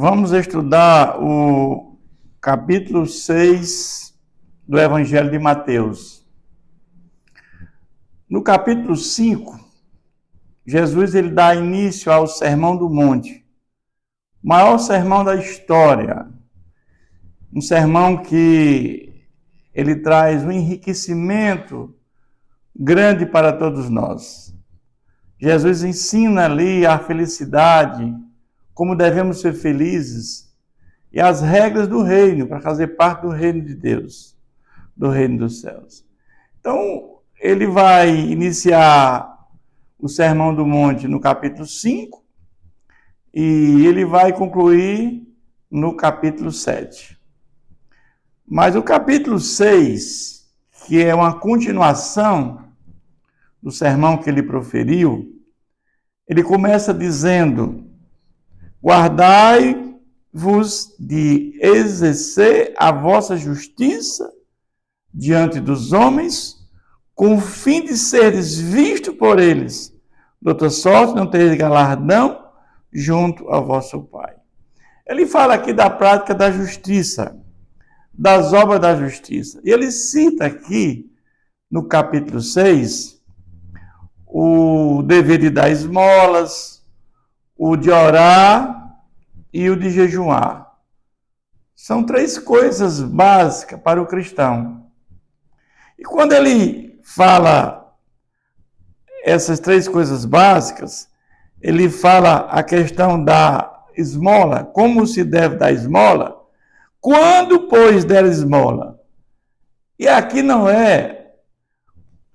Vamos estudar o capítulo 6 do Evangelho de Mateus. No capítulo 5, Jesus ele dá início ao Sermão do Monte, o maior sermão da história. Um sermão que ele traz um enriquecimento grande para todos nós. Jesus ensina ali a felicidade, como devemos ser felizes, e as regras do reino, para fazer parte do reino de Deus, do reino dos céus. Então, ele vai iniciar o Sermão do Monte no capítulo 5, e ele vai concluir no capítulo 7. Mas o capítulo 6, que é uma continuação do sermão que ele proferiu, ele começa dizendo: guardai-vos de exercer a vossa justiça diante dos homens, com o fim de seres vistos por eles. De outra sorte, não tereis galardão junto ao vosso Pai. Ele fala aqui da prática da justiça, das obras da justiça. E ele cita aqui, no capítulo 6, o dever de dar esmolas, o de orar e o de jejuar. São 3 coisas básicas para o cristão. E quando ele fala essas 3 coisas básicas, ele fala a questão da esmola, como se deve dar esmola, quando, pois, der esmola. E aqui não é,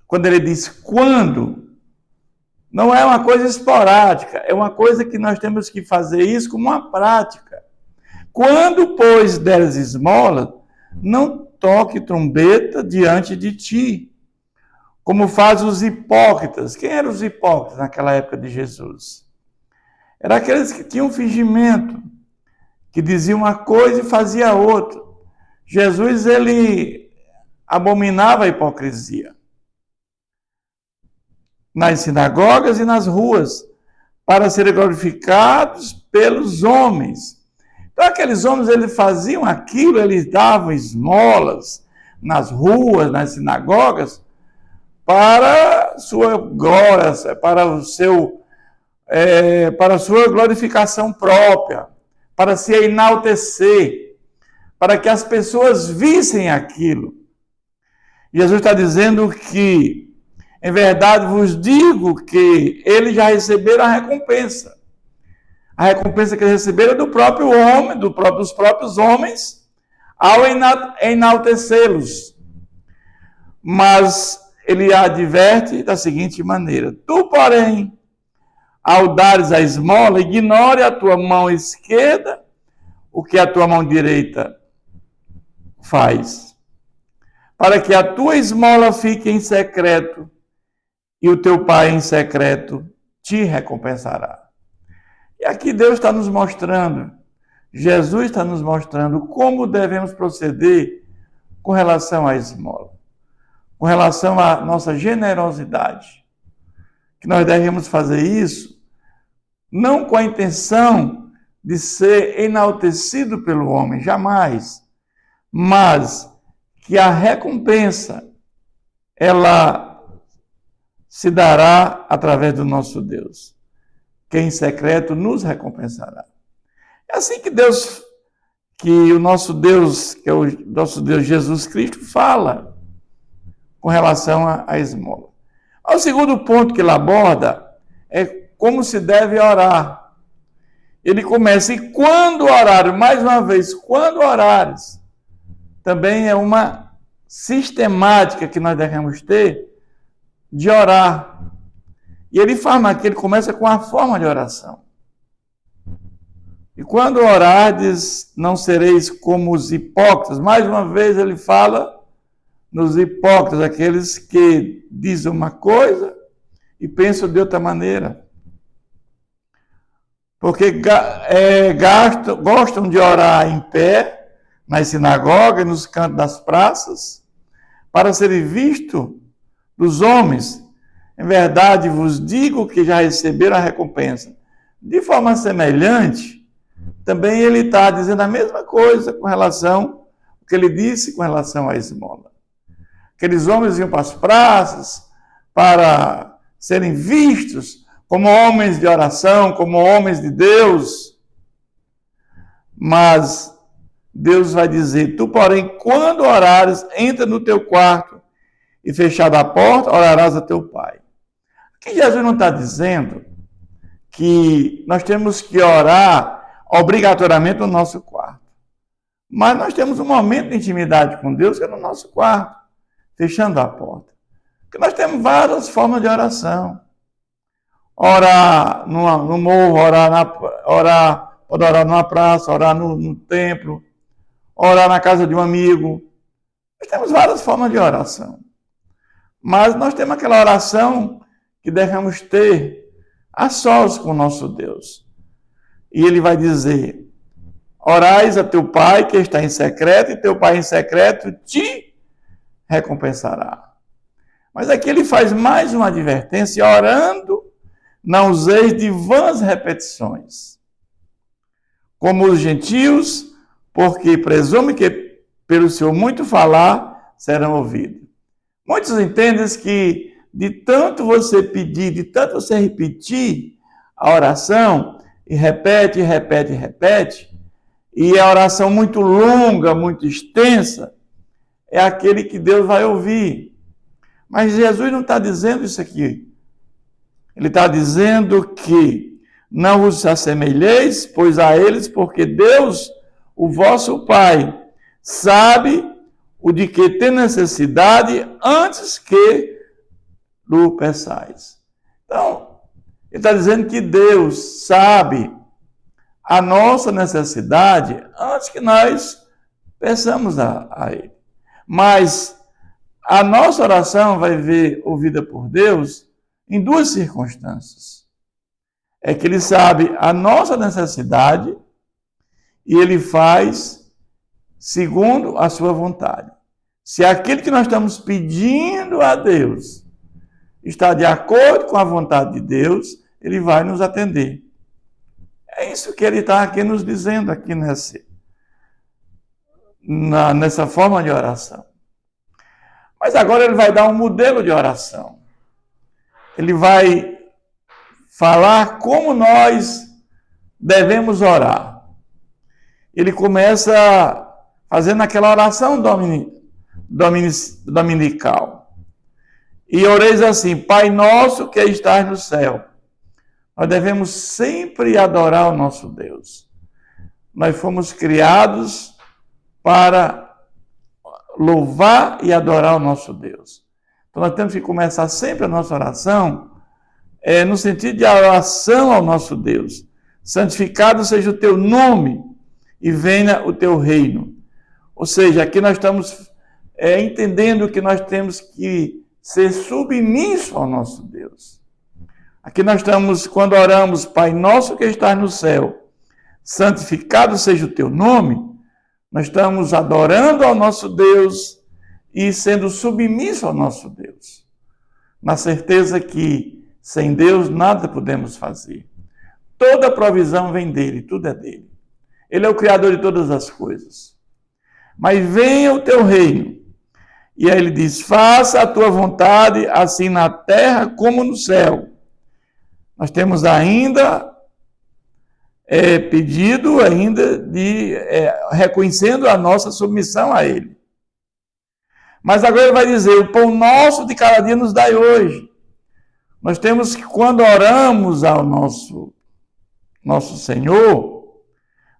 quando ele diz quando, não é uma coisa esporádica, é uma coisa que nós temos que fazer isso como uma prática. Quando, pois, deres esmola, não toque trombeta diante de ti, como fazem os hipócritas. Quem eram os hipócritas naquela época de Jesus? Eram aqueles que tinham fingimento, que diziam uma coisa e fazia outra. Jesus, ele abominava a hipocrisia nas sinagogas e nas ruas, para serem glorificados pelos homens. Então, aqueles homens, eles faziam aquilo, eles davam esmolas nas ruas, nas sinagogas, para sua glória, para a sua glorificação própria, para se enaltecer, para que as pessoas vissem aquilo. Jesus está dizendo que, em verdade, vos digo que eles já receberam a recompensa. A recompensa que eles receberam é do próprio homem, dos próprios homens, ao enaltecê-los. Mas ele adverte da seguinte maneira: tu, porém, ao dares a esmola, ignore a tua mão esquerda o que a tua mão direita faz, para que a tua esmola fique em secreto, e o teu Pai em secreto te recompensará. E aqui Deus está nos mostrando, Jesus está nos mostrando como devemos proceder com relação à esmola, com relação à nossa generosidade. Que nós devemos fazer isso não com a intenção de ser enaltecido pelo homem, jamais, mas que a recompensa, ela se dará através do nosso Deus, que em secreto nos recompensará. É assim que o nosso Deus, que é o nosso Deus Jesus Cristo, fala com relação à esmola. O segundo ponto que ele aborda é como se deve orar. Ele começa: e quando orar, mais uma vez, quando orares, também é uma sistemática que nós devemos ter de orar. E ele fala aqui, ele começa com a forma de oração. E quando orardes, não sereis como os hipócritas. Mais uma vez ele fala nos hipócritas, aqueles que dizem uma coisa e pensam de outra maneira. Porque gostam de orar em pé, nas sinagogas, nos cantos das praças, para serem vistos dos homens. Em verdade, vos digo que já receberam a recompensa. De forma semelhante, também ele está dizendo a mesma coisa com relação ao que ele disse com relação à esmola. Aqueles homens iam para as praças para serem vistos como homens de oração, como homens de Deus. Mas Deus vai dizer: tu, porém, quando orares, entra no teu quarto e fechada a porta, orarás a teu pai. Aqui Jesus não está dizendo que nós temos que orar obrigatoriamente no nosso quarto. Mas nós temos um momento de intimidade com Deus que é no nosso quarto, fechando a porta. Porque nós temos várias formas de oração. Orar no morro, pode orar numa praça, orar no templo, orar na casa de um amigo. Nós temos várias formas de oração. Mas nós temos aquela oração que devemos ter a sós com o nosso Deus. E ele vai dizer: orais a teu pai que está em secreto, e teu pai em secreto te recompensará. Mas aqui ele faz mais uma advertência: orando, não useis de vãs repetições, como os gentios, porque presume que pelo seu muito falar serão ouvidos. Muitos entendem que de tanto você pedir, de tanto você repetir a oração, e repete, e a oração muito longa, muito extensa, é aquele que Deus vai ouvir. Mas Jesus não está dizendo isso aqui. Ele está dizendo que não vos assemelheis, pois a eles, porque Deus, o vosso Pai, sabe o de que tem necessidade antes que o peçais. Então, ele está dizendo que Deus sabe a nossa necessidade antes que nós peçamos a Ele. Mas a nossa oração vai ser ouvida por Deus em duas circunstâncias. É que Ele sabe a nossa necessidade e Ele faz segundo a sua vontade. Se aquilo que nós estamos pedindo a Deus está de acordo com a vontade de Deus, Ele vai nos atender. É isso que Ele está aqui nos dizendo aqui nessa forma de oração. Mas agora Ele vai dar um modelo de oração. Ele vai falar como nós devemos orar. Ele começa fazendo aquela oração dominical. E oreis assim: Pai nosso que estás no céu. Nós devemos sempre adorar o nosso Deus. Nós fomos criados para louvar e adorar o nosso Deus. Então nós temos que começar sempre a nossa oração no sentido de oração ao nosso Deus. Santificado seja o teu nome e venha o teu reino. Ou seja, aqui nós estamos entendendo que nós temos que ser submisso ao nosso Deus. Aqui nós estamos, quando oramos, Pai nosso que estás no céu, santificado seja o teu nome, nós estamos adorando ao nosso Deus e sendo submisso ao nosso Deus. Na certeza que sem Deus nada podemos fazer. Toda provisão vem dele, tudo é dele. Ele é o Criador de todas as coisas. Mas venha o teu reino. E aí ele diz: faça a tua vontade, assim na terra como no céu. Nós temos ainda pedido, reconhecendo a nossa submissão a Ele. Mas agora ele vai dizer: o pão nosso de cada dia nos dai hoje. Nós temos que, quando oramos ao nosso Senhor,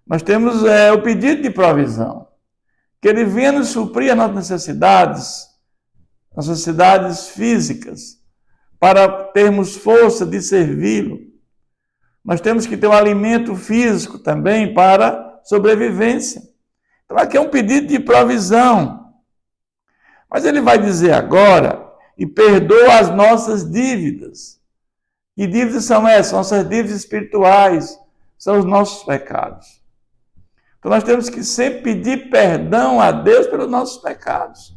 nós temos o pedido de provisão. Que Ele venha nos suprir as nossas necessidades físicas, para termos força de servi-lo. Nós temos que ter um alimento físico também para sobrevivência. Então aqui é um pedido de provisão. Mas ele vai dizer agora: e perdoa as nossas dívidas. Que dívidas são essas? São nossas dívidas espirituais, são os nossos pecados. Então nós temos que sempre pedir perdão a Deus pelos nossos pecados,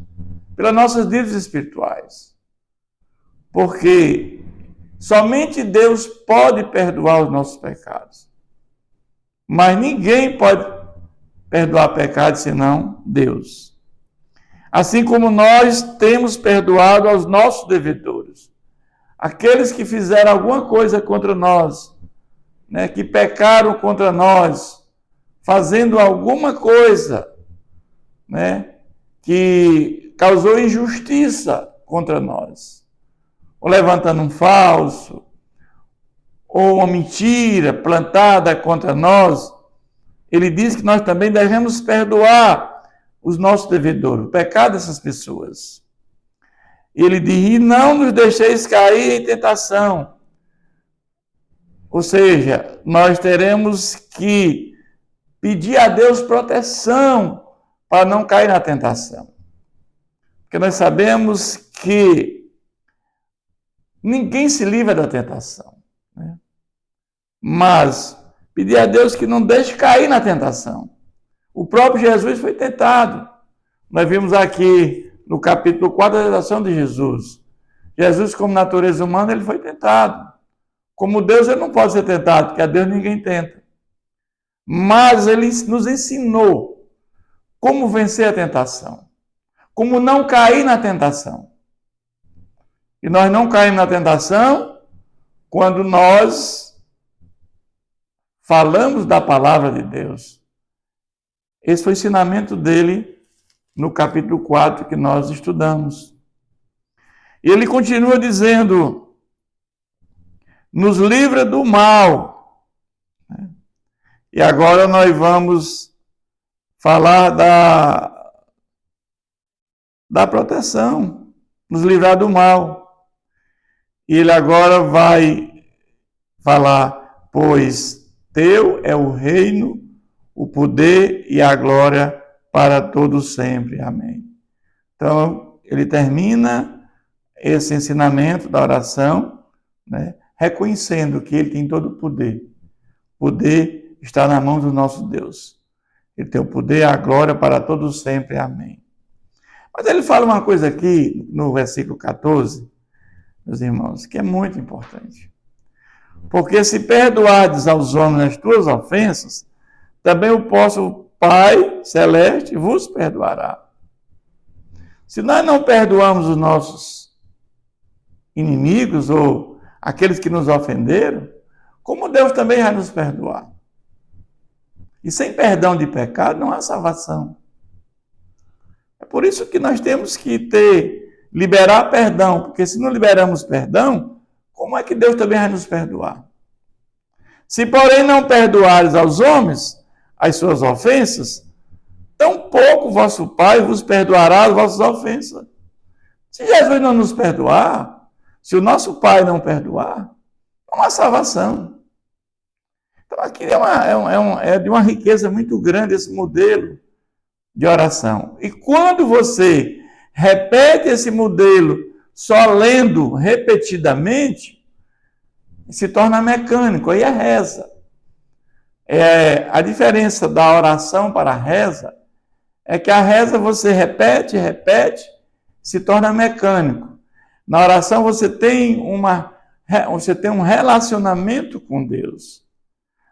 pelas nossas dívidas espirituais. Porque somente Deus pode perdoar os nossos pecados. Mas ninguém pode perdoar pecado senão Deus. Assim como nós temos perdoado aos nossos devedores. Aqueles que fizeram alguma coisa contra nós, né, que pecaram contra nós, fazendo alguma coisa, né, que causou injustiça contra nós, ou levantando um falso, ou uma mentira plantada contra nós, ele diz que nós também devemos perdoar os nossos devedores, o pecado dessas pessoas. Ele diz, e não nos deixeis cair em tentação. Ou seja, nós teremos que pedir a Deus proteção para não cair na tentação. Porque nós sabemos que ninguém se livra da tentação, né? Mas pedir a Deus que não deixe cair na tentação. O próprio Jesus foi tentado. Nós vimos aqui no capítulo 4 da tentação de Jesus. Jesus, como natureza humana, ele foi tentado. Como Deus, ele não pode ser tentado, porque a Deus ninguém tenta. Mas ele nos ensinou como vencer a tentação. Como não cair na tentação. E nós não caímos na tentação quando nós falamos da palavra de Deus. Esse foi o ensinamento dele no capítulo 4 que nós estudamos. E ele continua dizendo, nos livra do mal. E agora nós vamos falar da proteção, nos livrar do mal. E ele agora vai falar, pois teu é o reino, o poder e a glória para todos sempre. Amém. Então, ele termina esse ensinamento da oração, né, reconhecendo que ele tem todo o poder. O poder está na mão do nosso Deus. Ele tem o poder e a glória para todos sempre. Amém. Mas ele fala uma coisa aqui, no versículo 14, meus irmãos, que é muito importante. Porque se perdoardes aos homens as tuas ofensas, também o vosso Pai Celeste vos perdoará. Se nós não perdoamos os nossos inimigos ou aqueles que nos ofenderam, como Deus também vai nos perdoar? E sem perdão de pecado não há salvação. É por isso que nós temos que liberar perdão, porque se não liberamos perdão, como é que Deus também vai nos perdoar? Se, porém, não perdoares aos homens as suas ofensas, tampouco vosso Pai vos perdoará as vossas ofensas. Se Jesus não nos perdoar, se o nosso Pai não perdoar, não há salvação. Então aqui é de uma riqueza muito grande esse modelo de oração. E quando você repete esse modelo só lendo repetidamente, se torna mecânico, aí é reza. A diferença da oração para a reza é que a reza você repete, se torna mecânico. Na oração você tem um relacionamento com Deus.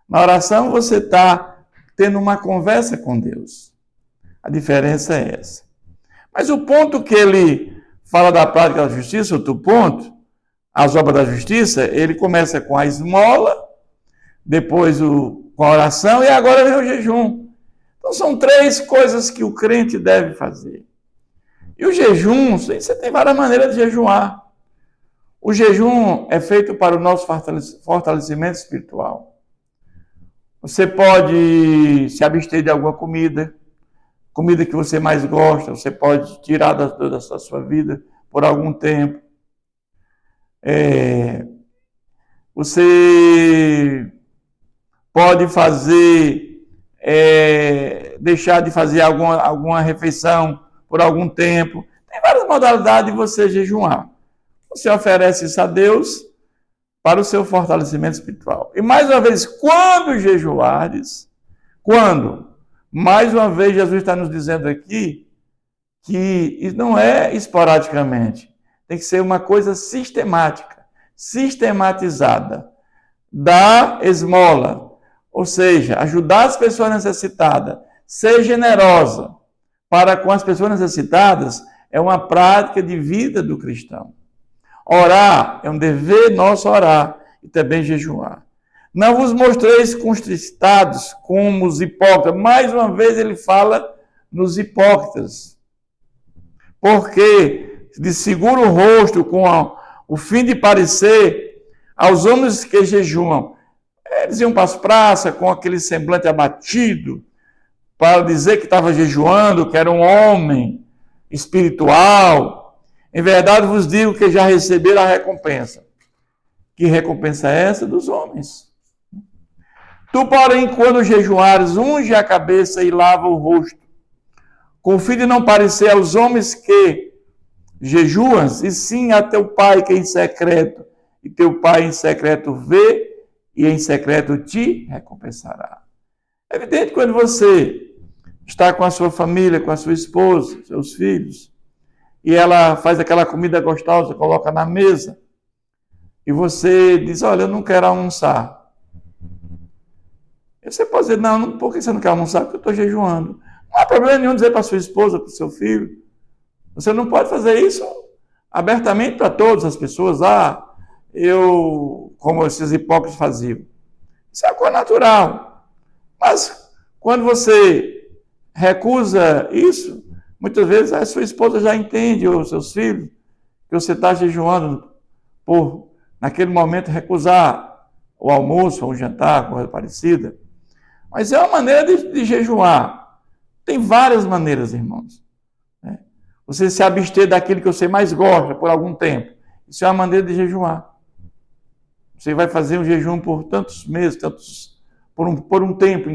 Na oração você está tendo uma conversa com Deus. A diferença é essa. Mas o ponto que ele fala da prática da justiça, outro ponto, as obras da justiça, ele começa com a esmola, depois com a oração e agora vem o jejum. Então são 3 coisas que o crente deve fazer. E o jejum, você tem várias maneiras de jejuar. O jejum é feito para o nosso fortalecimento espiritual. Você pode se abster de alguma comida que você mais gosta, você pode tirar da sua vida por algum tempo. Você pode deixar de fazer alguma refeição por algum tempo. Tem várias modalidades de você jejuar. Você oferece isso a Deus para o seu fortalecimento espiritual. E mais uma vez, quando jejuardes, mais uma vez Jesus está nos dizendo aqui que não é esporadicamente, tem que ser uma coisa sistemática, sistematizada. Dá esmola. Ou seja, ajudar as pessoas necessitadas, ser generosa para com as pessoas necessitadas, é uma prática de vida do cristão. Orar, é um dever nosso orar e também jejuar. Não vos mostreis contristados como os hipócritas. Mais uma vez ele fala nos hipócritas. Porque desfigura o rosto com o fim de parecer aos homens que jejuam. Eles iam para as praças com aquele semblante abatido, para dizer que estava jejuando, que era um homem espiritual. Em verdade vos digo que já receberam a recompensa. Que recompensa é essa? Dos homens. Tu, porém, quando jejuares, unge a cabeça e lava o rosto, com o fim de não parecer aos homens que jejuas, e sim a teu pai que é em secreto, e teu pai em secreto vê, e em secreto te recompensará. É evidente que quando você está com a sua família, com a sua esposa, seus filhos, e ela faz aquela comida gostosa, coloca na mesa, e você diz, olha, eu não quero almoçar. E você pode dizer, não, por que você não quer almoçar? Porque eu estou jejuando. Não há problema nenhum dizer para sua esposa, para o seu filho. Você não pode fazer isso abertamente para todas as pessoas. Como esses hipócritas faziam. Isso é uma coisa natural. Mas quando você recusa isso, muitas vezes a sua esposa já entende, ou seus filhos, que você está jejuando por, naquele momento, recusar o almoço ou o jantar, coisa parecida. Mas é uma maneira de jejuar. Tem várias maneiras, irmãos. Você se abster daquilo que você mais gosta por algum tempo. Isso é uma maneira de jejuar. Você vai fazer um jejum por tantos meses, por um tempo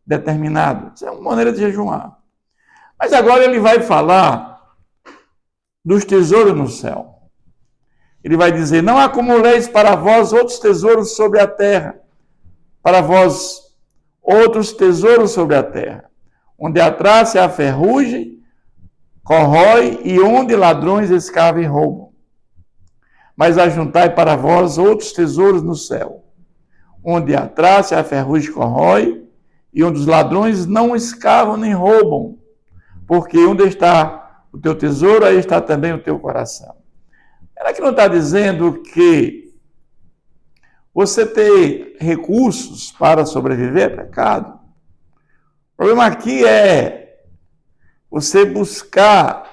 determinado. Isso é uma maneira de jejuar. Mas agora ele vai falar dos tesouros no céu. Ele vai dizer, não acumuleis para vós outros tesouros sobre a terra, para vós outros tesouros sobre a terra, onde a traça e a ferrugem corrói e onde ladrões escavam e roubam. Mas ajuntai para vós outros tesouros no céu, onde a traça e a ferrugem corrói e onde os ladrões não escavam nem roubam, porque onde está o teu tesouro, aí está também o teu coração. Ela que não está dizendo que você ter recursos para sobreviver é pecado. O problema aqui é você buscar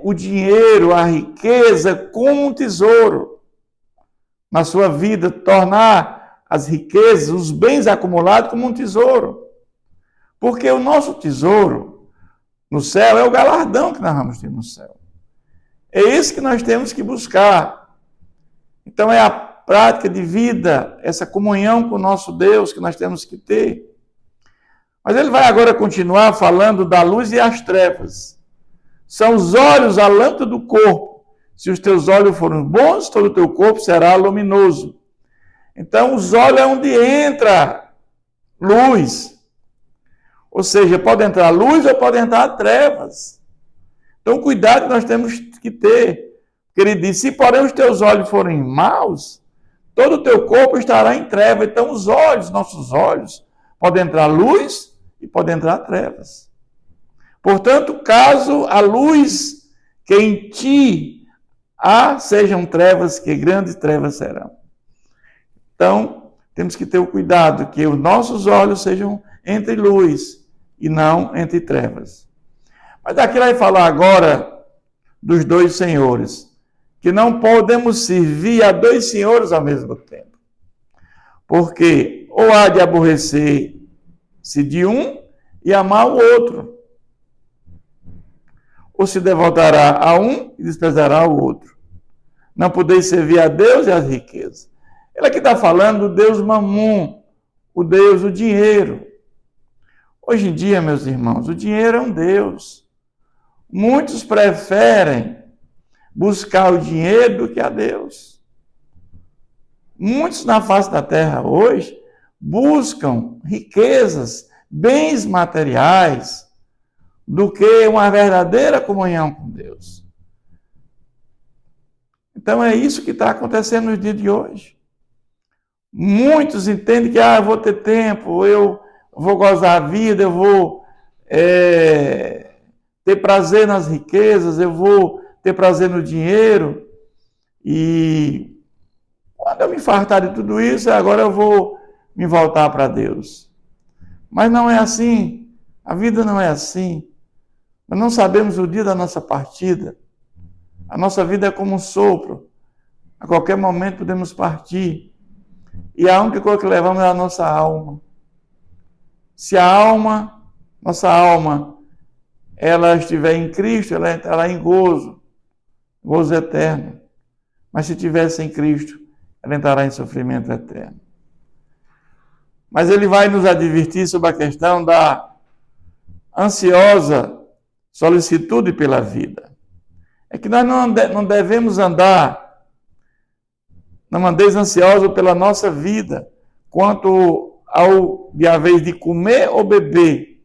o dinheiro, a riqueza como um tesouro na sua vida, tornar as riquezas, os bens acumulados como um tesouro. Porque o nosso tesouro no céu é o galardão que nós vamos ter no céu. É isso que nós temos que buscar. Então é a prática de vida, essa comunhão com o nosso Deus que nós temos que ter. Mas ele vai agora continuar falando da luz e as trevas. São os olhos a lâmpada do corpo. Se os teus olhos forem bons, todo o teu corpo será luminoso. Então, os olhos é onde entra luz. Ou seja, pode entrar luz ou pode entrar trevas. Então, cuidado que nós temos que ter. Porque ele diz, se porém os teus olhos forem maus, todo o teu corpo estará em trevas. Então, os olhos, nossos olhos, podem entrar luz e podem entrar trevas. Portanto, caso a luz que em ti há sejam trevas, que grandes trevas serão. Então, temos que ter o cuidado que os nossos olhos sejam entre luz e não entre trevas. Mas aqui vai falar agora dos dois senhores, que não podemos servir a dois senhores ao mesmo tempo. Porque ou há de aborrecer-se de um e amar o outro, ou se devotará a um e desprezará o outro. Não podeis servir a Deus e às riquezas. Ele aqui está falando do Deus Mamum, o Deus do dinheiro. Hoje em dia, meus irmãos, o dinheiro é um Deus. Muitos preferem buscar o dinheiro do que a Deus. Muitos na face da terra hoje buscam riquezas, bens materiais, do que uma verdadeira comunhão com Deus. Então é isso que está acontecendo nos dias de hoje. Muitos entendem que eu vou ter tempo, eu vou gozar a vida, eu vou ter prazer nas riquezas, eu vou ter prazer no dinheiro, e quando eu me fartar de tudo isso, agora eu vou me voltar para Deus. Mas não é assim, a vida não é assim. Nós não sabemos o dia da nossa partida. A nossa vida é como um sopro. A qualquer momento podemos partir. E a única coisa que levamos é a nossa alma. Se nossa alma, ela estiver em Cristo, ela entrará em gozo eterno. Mas se estiver sem Cristo, ela entrará em sofrimento eterno. Mas ele vai nos advertir sobre a questão da ansiosa solicitude pela vida. É que nós não devemos andar, não andeis ansiosos pela nossa vida, quanto à vez de comer ou beber,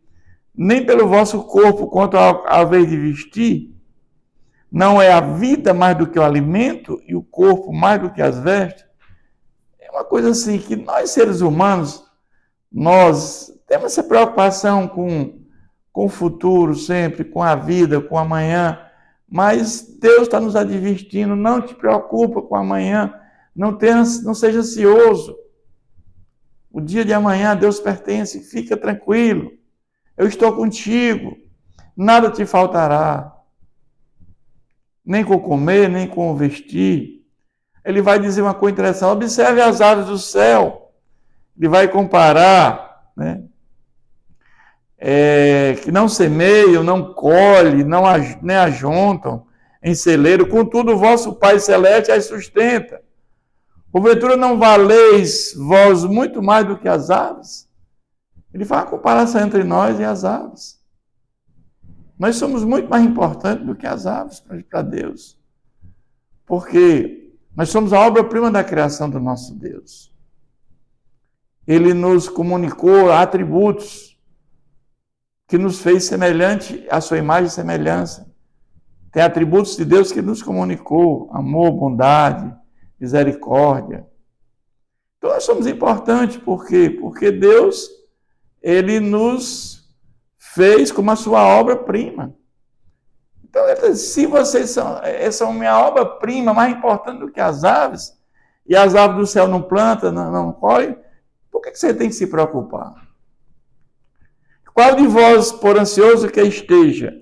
nem pelo vosso corpo, quanto à vez de vestir. Não é a vida mais do que o alimento e o corpo mais do que as vestes? É uma coisa assim que nós, seres humanos, nós temos essa preocupação com o futuro sempre, com a vida, com amanhã, mas Deus está nos advertindo: não te preocupa com amanhã, não seja ansioso. O dia de amanhã a Deus pertence, fica tranquilo, eu estou contigo, nada te faltará, nem com comer, nem com vestir. Ele vai dizer uma coisa interessante: observe as aves do céu. Ele vai comparar, né? Que não semeiam, não colhem, nem ajuntam em celeiro, contudo o vosso Pai Celeste as sustenta. Porventura não valeis vós muito mais do que as aves? Ele faz uma comparação entre nós e as aves. Nós somos muito mais importantes do que as aves para Deus. Porque nós somos a obra-prima da criação do nosso Deus. Ele nos comunicou atributos que nos fez semelhante à sua imagem e semelhança. Tem atributos de Deus que nos comunicou: amor, bondade, misericórdia. Então nós somos importantes, por quê? Porque Deus, ele nos fez como a sua obra-prima. Então, se vocês são minha obra-prima, mais importante do que as aves, e as aves do céu não plantam, não colhem, por que você tem que se preocupar? Qual de vós, por ansioso que esteja,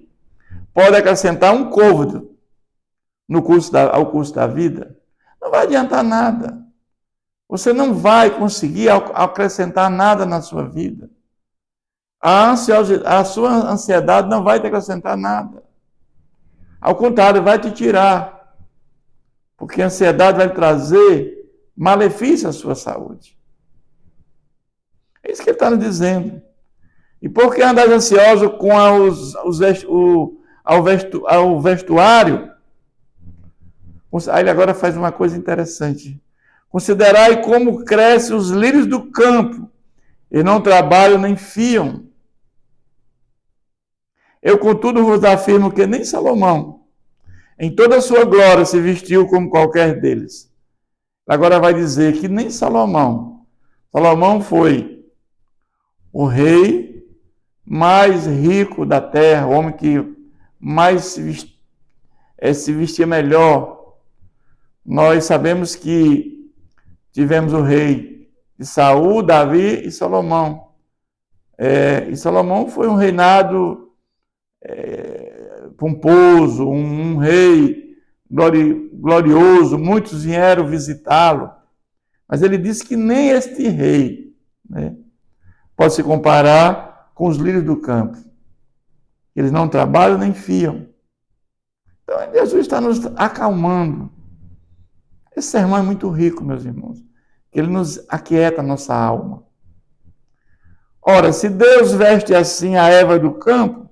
pode acrescentar um côvado ao curso da vida? Não vai adiantar nada. Você não vai conseguir acrescentar nada na sua vida. A sua ansiedade não vai te acrescentar nada. Ao contrário, vai te tirar. Porque a ansiedade vai trazer malefício à sua saúde. É isso que ele está nos dizendo. E por que andar ansioso com ao vestuário? Aí ele agora faz uma coisa interessante. Considerai como crescem os lírios do campo, e não trabalham nem fiam. Eu, contudo, vos afirmo que nem Salomão, em toda a sua glória, se vestiu como qualquer deles. Agora vai dizer que nem Salomão foi o rei mais rico da terra, o homem que mais se vestia melhor. Nós sabemos que tivemos o rei de Saul, Davi e Salomão. E Salomão foi um reinado pomposo, um rei glorioso, muitos vieram visitá-lo. Mas ele disse que nem este rei, né, pode se comparar com os lírios do campo. Eles não trabalham nem fiam. Então, Jesus está nos acalmando. Esse sermão é muito rico, meus irmãos. Ele nos aquieta a nossa alma. Ora, se Deus veste assim a erva do campo,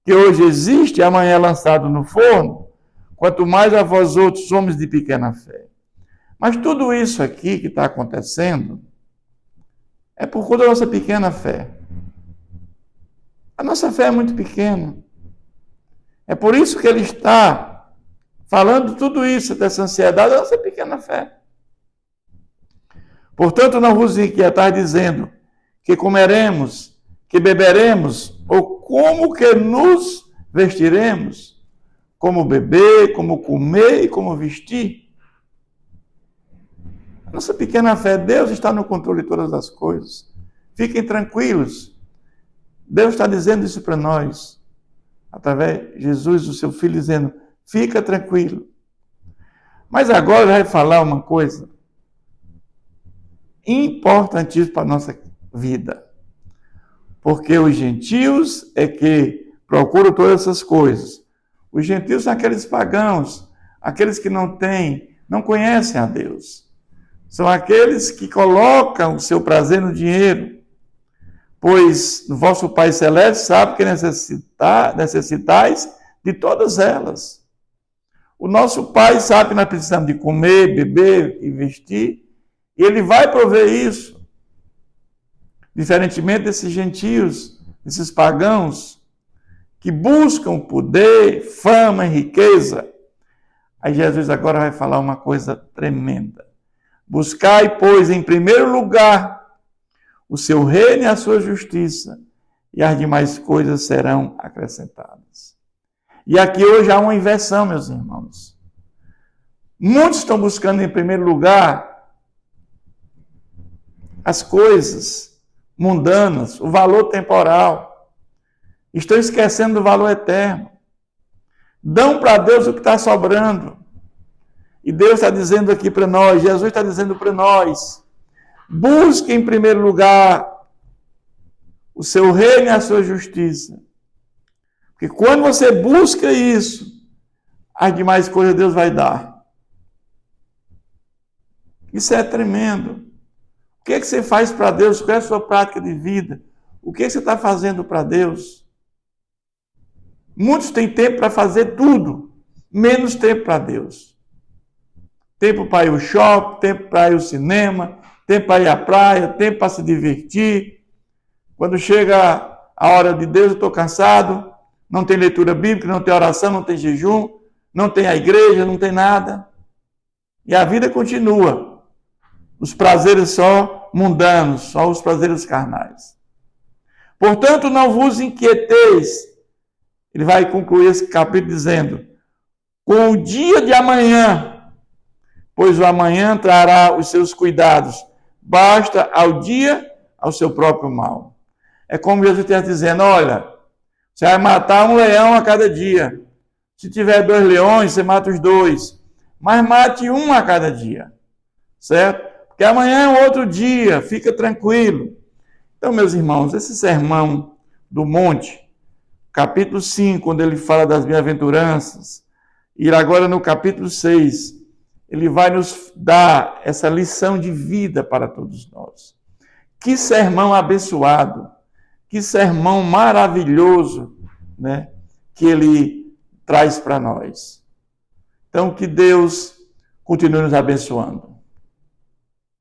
que hoje existe e amanhã é lançado no forno, quanto mais a vós outros, homens de pequena fé. Mas tudo isso aqui que está acontecendo é por conta da nossa pequena fé. A nossa fé é muito pequena. É por isso que ele está falando tudo isso, dessa ansiedade, da nossa pequena fé. Portanto, não vos inquietai dizendo que comeremos, que beberemos, ou como que nos vestiremos, como beber, como comer e como vestir. Nossa pequena fé, Deus está no controle de todas as coisas. Fiquem tranquilos. Deus está dizendo isso para nós, através de Jesus, o seu Filho, dizendo, fica tranquilo. Mas agora ele vai falar uma coisa importantíssima para a nossa vida. Porque os gentios é que procuram todas essas coisas. Os gentios são aqueles pagãos, aqueles que não conhecem a Deus. São aqueles que colocam o seu prazer no dinheiro. Pois o vosso Pai Celeste sabe que necessitais de todas elas. O nosso Pai sabe que nós precisamos de comer, beber e vestir, e Ele vai prover isso. Diferentemente desses gentios, desses pagãos, que buscam poder, fama e riqueza. Aí Jesus agora vai falar uma coisa tremenda. Buscai, pois, em primeiro lugar, o seu reino e a sua justiça, e as demais coisas serão acrescentadas. E aqui hoje há uma inversão, meus irmãos. Muitos estão buscando em primeiro lugar as coisas mundanas, o valor temporal. Estão esquecendo do valor eterno. Dão para Deus o que está sobrando. E Deus está dizendo aqui para nós, Jesus está dizendo para nós, busque em primeiro lugar o seu reino e a sua justiça. Porque quando você busca isso, as demais coisas Deus vai dar. Isso é tremendo. O que é que você faz para Deus? Qual é a sua prática de vida? O que é que você está fazendo para Deus? Muitos têm tempo para fazer tudo, menos tempo para Deus. Tempo para ir ao shopping, tempo para ir ao cinema, tempo para ir à praia, tempo para se divertir. Quando chega a hora de Deus, eu estou cansado, não tem leitura bíblica, não tem oração, não tem jejum, não tem a igreja, não tem nada. E a vida continua. Os prazeres só mundanos, só os prazeres carnais. Portanto, não vos inquieteis. Ele vai concluir esse capítulo dizendo, com o dia de amanhã, pois o amanhã trará os seus cuidados. Basta ao dia ao seu próprio mal. É como Jesus está dizendo, olha, você vai matar um leão a cada dia. Se tiver 2 leões, você mata os 2. Mas mate um a cada dia. Certo? Porque amanhã é um outro dia, fica tranquilo. Então, meus irmãos, esse sermão do monte, capítulo 5, quando ele fala das bem-aventuranças, e agora no capítulo 6, ele vai nos dar essa lição de vida para todos nós. Que sermão abençoado, que sermão maravilhoso, né, que ele traz para nós. Então, que Deus continue nos abençoando.